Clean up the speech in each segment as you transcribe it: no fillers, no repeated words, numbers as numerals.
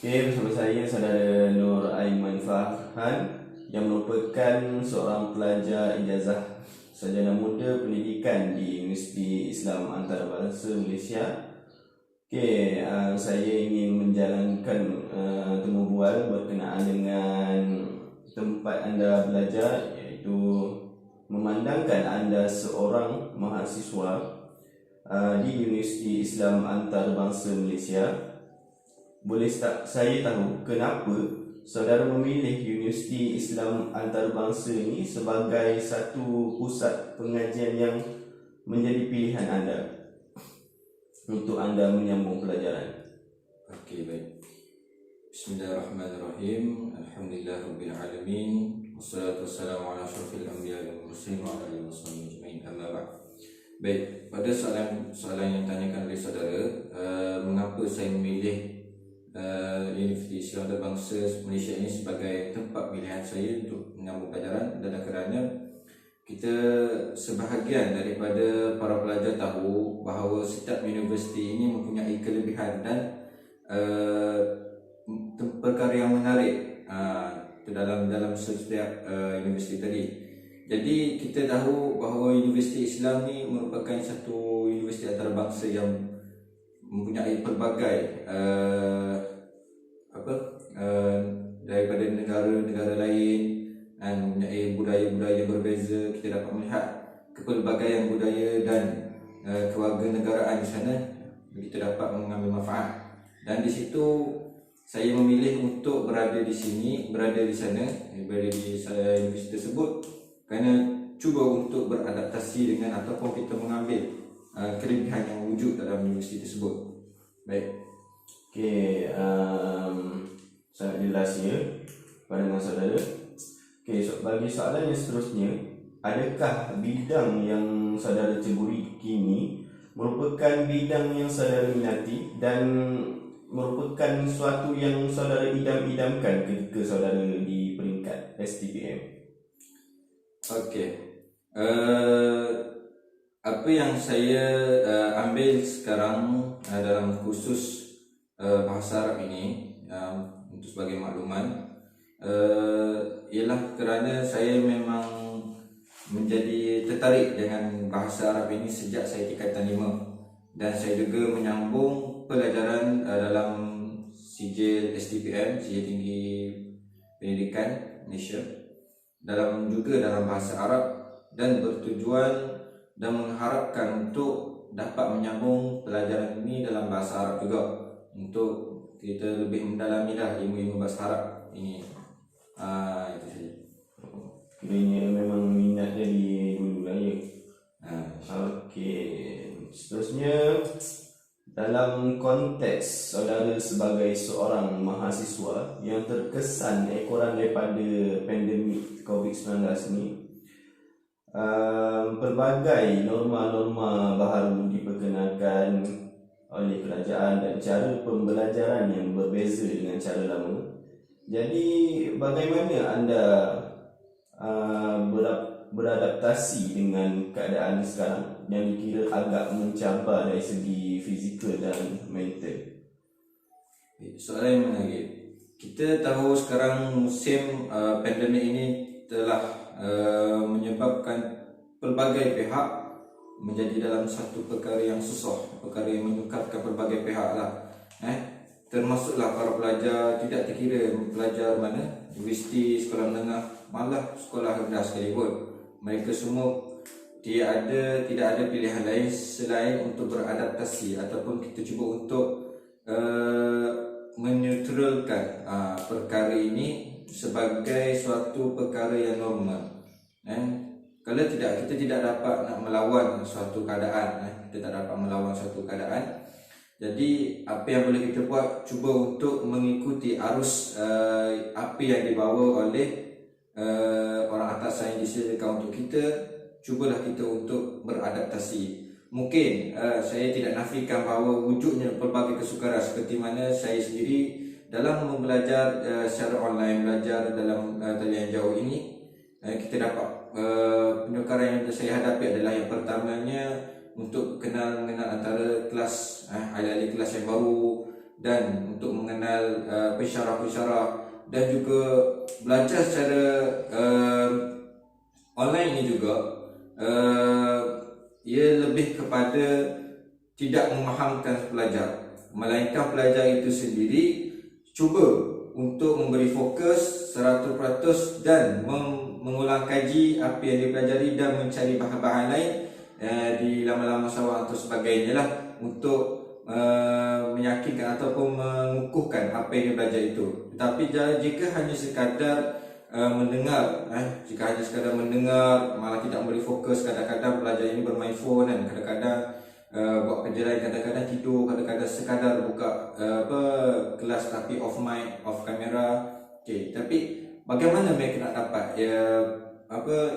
Okey, bersama saya saudara Nur Aiman Farhan yang merupakan seorang pelajar ijazah sarjana muda pendidikan di Universiti Islam Antarabangsa Malaysia. Okey, saya ingin menjalankan temu bual berkenaan dengan tempat anda belajar, iaitu memandangkan anda seorang mahasiswa di Universiti Islam Antarabangsa Malaysia. Boleh tak saya tahu kenapa saudara memilih Universiti Islam Antarabangsa ini sebagai satu pusat pengajian yang menjadi pilihan anda untuk anda menyambung pelajaran? Okey, baik. Bismillahirrahmanirrahim. Alhamdulillahirabbil wassalatu wassalamu ala asyrafil anbiya'i wal mursalin wa ala alihi wasahbihi ajma'in. Amma ba'd. Baik, pada soalan yang ditanyakan oleh saudara, mengapa saya memilih Universiti Islam Antarabangsa Malaysia ini sebagai tempat pilihan saya untuk menyambung pelajaran, dan kerana kita sebahagian daripada para pelajar tahu bahawa setiap universiti ini mempunyai kelebihan dan perkara yang menarik dalam setiap universiti tadi. Jadi kita tahu bahawa Universiti Islam ni merupakan satu universiti antarabangsa yang mempunyai pelbagai daripada negara-negara lain, dan mempunyai budaya-budaya berbeza. Kita dapat melihat kepelbagaian budaya dan kewarganegaraan di sana. Kita dapat mengambil manfaat, dan di situ saya memilih untuk berada di sini, berada di sana, berada di universiti tersebut kerana cuba untuk beradaptasi dengan ataupun kita mengambil kelebihan yang wujud dalam universiti tersebut. Baik. Okey, sangat jelas ya pandangan saudara. Okey, bagi soalan yang seterusnya, adakah bidang yang saudara ceburi kini merupakan bidang yang saudara minati dan merupakan sesuatu yang saudara idam-idamkan ketika saudara di peringkat STPM? Okey. Apa yang saya ambil sekarang dalam kursus bahasa Arab ini, untuk sebagai makluman, ialah kerana saya memang menjadi tertarik dengan bahasa Arab ini sejak saya tingkatan 5, dan saya juga menyambung pelajaran dalam sijil STPM, Sijil Tinggi Pendidikan Malaysia, dalam bahasa Arab, dan bertujuan dan mengharapkan untuk dapat menyambung pelajaran ini dalam bahasa Arab juga, untuk kita lebih mendalami ilmu-ilmu bahasa Arab ini. Itu saja. Kiranya memang minat dari dulu lah ya. Okey, seterusnya, dalam konteks saudara sebagai seorang mahasiswa yang terkesan ekoran daripada pandemik COVID-19 ni, pelbagai norma-norma baharu diperkenalkan oleh kerajaan dan cara pembelajaran yang berbeza dengan cara lama. Jadi bagaimana anda beradaptasi dengan keadaan sekarang yang dikira agak mencabar dari segi fizikal dan mental? Soalan yang menarik. Kita tahu sekarang musim pandemik ini telah menyebabkan pelbagai pihak menjadi dalam satu perkara yang susah, perkara yang menyukarkan pelbagai pihak lah. Termasuklah para pelajar, tidak terkira pelajar mana, universiti, sekolah menengah, malah sekolah rendah sekalipun. Mereka semua tidak ada pilihan lain selain untuk beradaptasi, ataupun kita cuba untuk menetralkan perkara ini sebagai suatu perkara yang normal. Kalau tidak, kita tidak dapat nak melawan suatu keadaan. Kita tak dapat melawan suatu keadaan. Jadi apa yang boleh kita buat, cuba untuk mengikuti arus apa yang dibawa oleh orang atas yang disediakan untuk kita. Cubalah kita untuk beradaptasi. Mungkin saya tidak nafikan bahawa wujudnya pelbagai kesukaran, seperti mana saya sendiri dalam belajar secara online, belajar dalam talian jauh ini, kita dapat penukaran yang saya hadapi adalah yang pertamanya untuk mengenal antara kelas, alih-alih kelas yang baru dan untuk mengenal pensyarah-pensyarah, dan juga belajar secara online ini juga ia lebih kepada tidak memahamkan pelajar, melainkan pelajar itu sendiri cuba untuk memberi fokus 100% dan mengulang kaji apa yang dipelajari dan mencari bahan-bahan lain di laman-laman sawah atau sebagainya lah, untuk meyakinkan ataupun mengukuhkan apa yang dia belajar itu. Tetapi jika hanya sekadar mendengar, jika hanya sekadar mendengar malah tidak memberi fokus, kadang-kadang pelajar ini bermain phone, dan kadang-kadang buat kerja lain, kadang-kadang tidur, kadang-kadang sekadar buka kelas tapi off mic, off kamera. Tapi bagaimana mereka nak dapat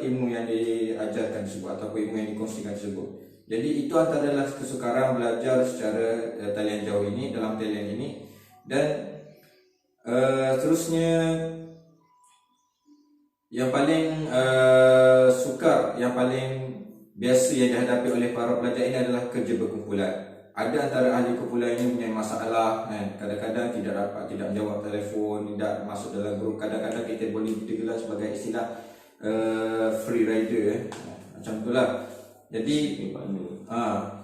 ilmu yang diajarkan tersebut ataupun ilmu yang dikongsikan tersebut? Jadi itu antara kesukaran belajar secara talian jauh ini, dalam talian ini. Dan seterusnya, yang paling sukar, yang paling biasa yang dihadapi oleh para pelajar ini adalah kerja berkumpulan. Ada antara ahli kumpulan ini punya masalah, kadang-kadang tidak menjawab telefon, tidak masuk dalam grup. Kadang-kadang kita boleh digelar sebagai istilah free rider, macam itulah. Jadi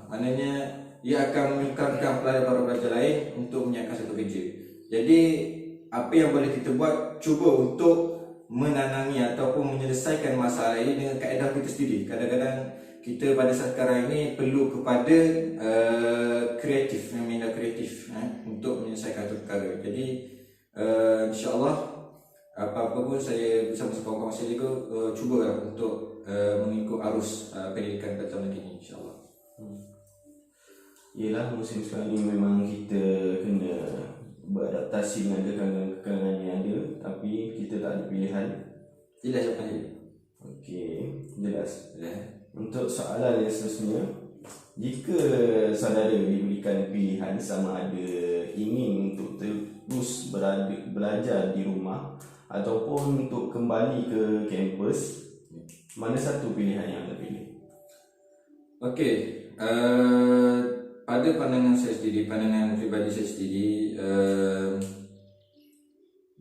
maknanya ia akan meningkatkan para pelajar lain untuk menyiapkan satu kerja. Jadi apa yang boleh kita buat, cuba untuk menanangi ataupun menyelesaikan masalah ini dengan kaedah kita sendiri. Kadang-kadang kita pada saat sekarang ini perlu kepada kreatif, minda kreatif untuk menyelesaikan satu perkara. Jadi insya-Allah apa-apa pun saya bersama kawan-kawan saya juga cuba untuk mengikut arus pendidikan pada tahun ini, insya-Allah. Yelah, musim sekarang ni memang kita kena beradaptasi dengan kekangan-kekangan yang ada, tapi kita tak ada pilihan. Jelas jawapan dia. Okey, jelas. Untuk soalan yang seterusnya, jika saudara diberikan pilihan sama ada ingin untuk terus belajar di rumah ataupun untuk kembali ke kampus, mana satu pilihan yang anda pilih? Okey, pada pandangan saya sendiri, pandangan pribadi saya sendiri,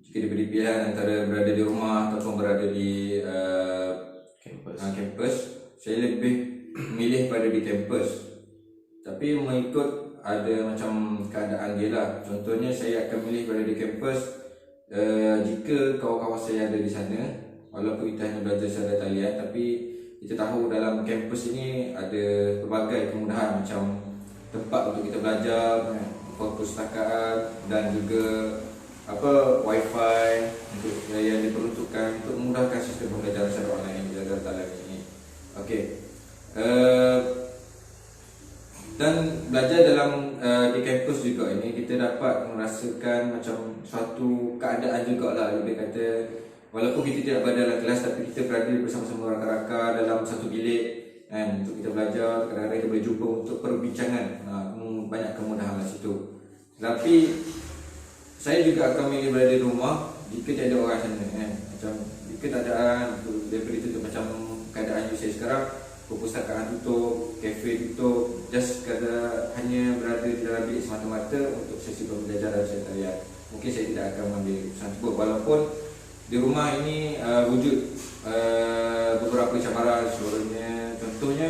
jika diberi pilihan antara berada di rumah ataupun berada di kampus, saya lebih memilih berada di kampus. Tapi mengikut ada macam keadaan dia lah. Contohnya saya akan memilih berada di kampus jika kawan-kawan saya ada di sana, walaupun kita hanya belajar secara talian, tapi kita tahu dalam kampus ini ada pelbagai kemudahan, macam tempat untuk kita belajar, perpustakaan, dan juga wifi untuk yang diperuntukkan untuk memudahkan sistem pembelajaran secara online yang dilakukan dalam ini. Okey. Dan belajar dalam di kampus juga ini, kita dapat merasakan macam suatu keadaan jugalah, lebih kata walaupun kita tidak berada dalam kelas, tapi kita berada bersama-sama rakan-rakan dalam satu bilik untuk kita belajar. Kadang-kadang kita boleh jumpa untuk perbincangan, banyak kemudahan di situ. Tapi saya juga akan memilih berada di rumah jika tidak ada orang sana, macam jika tak ada daripada itu macam keadaan saya sekarang, perpustakaan tutup, kafe tutup, just sekadar hanya berada di dalam bilik semata-mata untuk sesi pembelajaran saya talian, mungkin saya tidak akan mengambil keputusan tersebut. Walaupun di rumah ini wujud beberapa cabaran, sebenarnya contohnya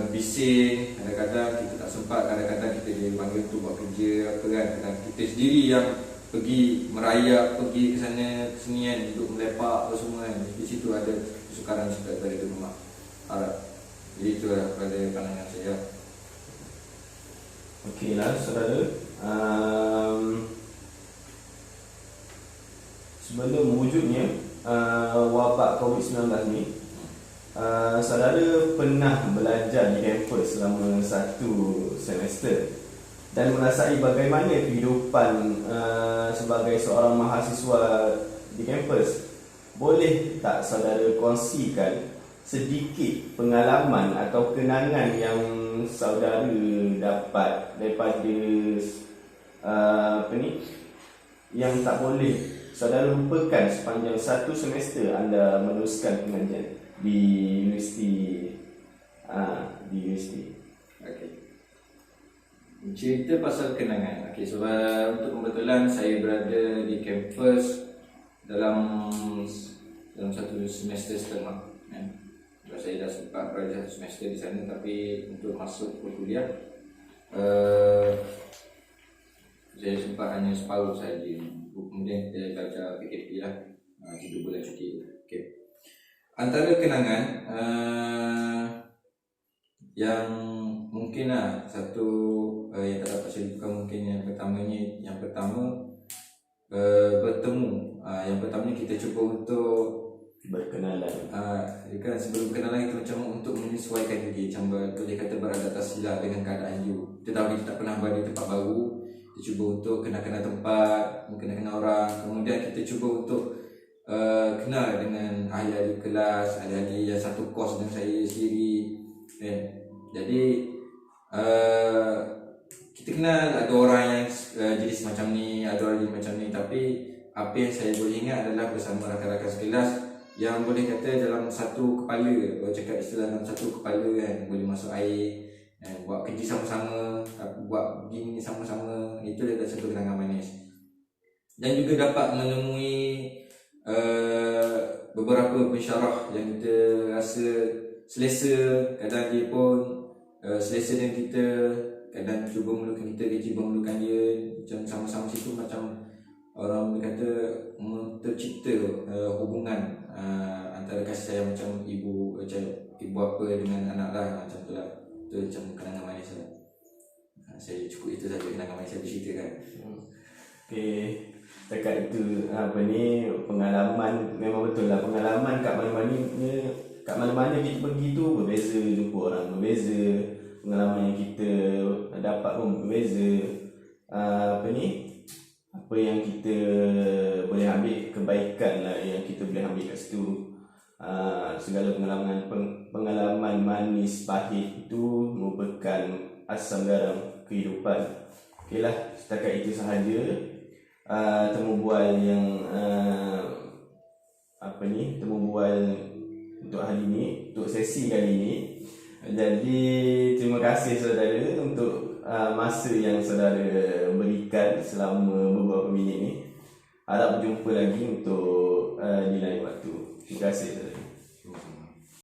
bising, kadang-kadang kita tak sempat, kadang-kadang kita dipanggil untuk buat kerja apa kan, kadang kita sendiri yang pergi merayap, pergi ke sana ke sini kan, untuk melepak apa semua kan. Di situ ada kesukaran juga daripada di rumah. Jadi itulah pada pandangan saya. Okeylah saudara, sebelum wujudnya wabak COVID-19 ni, saudara pernah belajar di kampus selama 1 semester dan merasai bagaimana kehidupan sebagai seorang mahasiswa di kampus. Boleh tak saudara kongsikan sedikit pengalaman atau kenangan yang saudara dapat daripada yang tak boleh saudara lupakan sepanjang 1 semester anda meneruskan pengajian di universiti. Okey. Cerita pasal kenangan. Okey, sebab untuk kebetulan saya berada di kampus dalam satu semester setengah, kan. Sebab saya dah sempat berada satu semester di sana, tapi untuk masuk ke kuliah saya sempat hanya separuh saja. Kemudian kita belajar PKP lah, 3 bulan cuti. Okey. Antara kenangan yang mungkin satu yang tak dapat saya lupakan, mungkin yang pertama bertemu. Yang pertamanya kita cuba untuk berkenalan. Kan sebelum kenalan kita macam untuk menyesuaikan diri, macam boleh kata beradaptasi lah dengan keadaan you. Kita tahu kita tak pernah berada di tempat baru, kita cuba untuk kenal tempat, kenal orang. Kemudian kita cuba untuk kenal dengan ahli-ahli kelas, ahli-ahli yang satu kos dengan saya sendiri, kan. Jadi kita kenal ada orang yang jenis macam ni, ada orang macam ni. Tapi apa yang saya boleh ingat adalah bersama rakan-rakan sekelas yang boleh kata dalam satu kepala, kalau cakap istilah dalam satu kepala, kan, boleh masuk air, kan, buat kerja sama-sama, buat begini sama-sama. Itu adalah satu kenangan manis. Dan juga dapat menemui beberapa pensyarah yang kita rasa selesa. Kadang dia pun selesa dengan kita, kadang cuba memerlukan kita, dia cuba memerlukan dia. Macam sama-sama situ, macam orang berkata tercipta hubungan antara kasih sayang macam ibu apa dengan anak lah, macam tu lah. Itu macam kenangan manis lah. Saya cukup itu saja kenangan manis saya berceritakan. Okey, dekat itu pengalaman, memang betul lah, pengalaman kat mana-mana kita pergi tu berbeza, jumpa orang berbeza, pengalaman yang kita dapat pun berbeza. Apa yang kita boleh ambil, kebaikan lah yang kita boleh ambil kat situ. Segala pengalaman manis pahit itu merupakan asam garam kehidupan. Okeylah, setakat itu sahaja temu bual yang temu bual untuk hari ini, untuk sesi kali ini. Jadi terima kasih saudara untuk masa yang saudara berikan selama beberapa minit ni. Harap berjumpa lagi untuk di lain waktu. Terima kasih saudara.